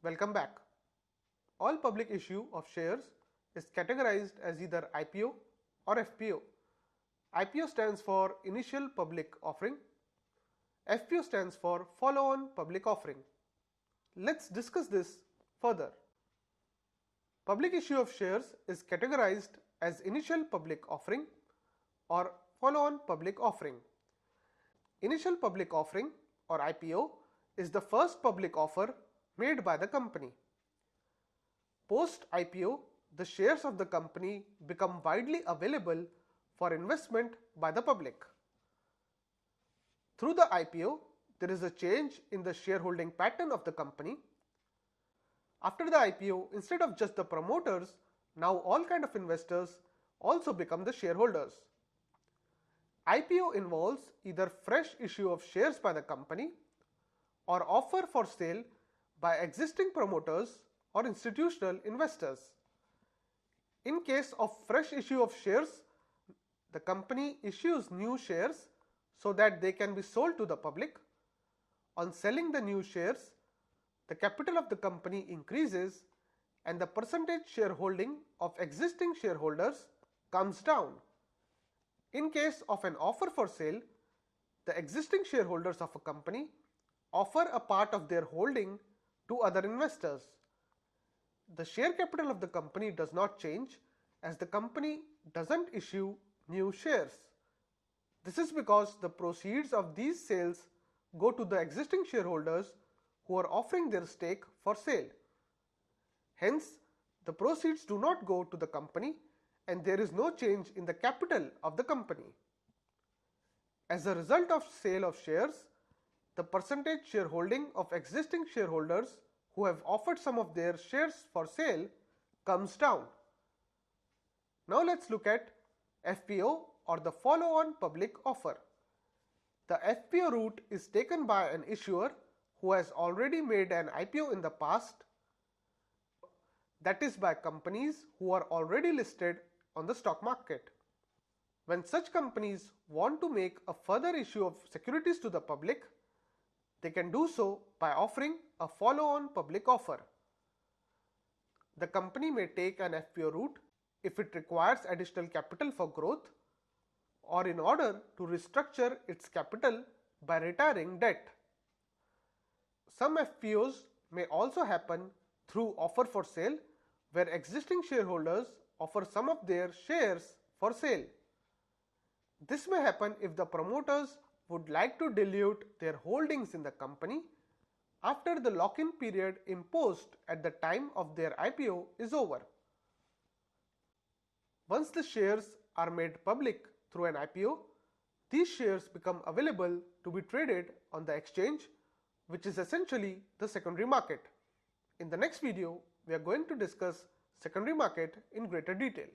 Welcome back. All public issue of shares is categorized as either IPO or FPO. IPO stands for Initial Public Offering. FPO stands for Follow-on Public Offering. Let's discuss this further. Public issue of shares is categorized as Initial Public Offering or Follow-on Public Offering. Initial Public Offering or IPO is the first public offer made by the company. Post-IPO, the shares of the company become widely available for investment by the public. Through the IPO, there is a change in the shareholding pattern of the company. After the IPO, instead of just the promoters, now all kind of investors also become the shareholders. IPO involves either fresh issue of shares by the company or offer for sale by existing promoters or institutional investors. In case of fresh issue of shares, the company issues new shares so that they can be sold to the public. On selling the new shares, the capital of the company increases and the percentage shareholding of existing shareholders comes down. In case of an offer for sale, the existing shareholders of a company offer a part of their holding to other investors. The share capital of the company does not change as the company doesn't issue new shares. This is because the proceeds of these sales go to the existing shareholders who are offering their stake for sale. Hence, the proceeds do not go to the company and there is no change in the capital of the company. As a result of sale of shares, the percentage shareholding of existing shareholders who have offered some of their shares for sale comes down. Now let's look at FPO or the follow-on public offer. The FPO route is taken by an issuer who has already made an IPO in the past, that is by companies who are already listed on the stock market. When such companies want to make a further issue of securities to the public, they can do so by offering a follow-on public offer. The company may take an FPO route if it requires additional capital for growth or in order to restructure its capital by retiring debt. Some FPOs may also happen through offer for sale, where existing shareholders offer some of their shares for sale. This may happen if the promoters would like to dilute their holdings in the company after the lock-in period imposed at the time of their IPO is over. Once the shares are made public through an IPO, these shares become available to be traded on the exchange, which is essentially the secondary market. In the next video, we are going to discuss secondary market in greater detail.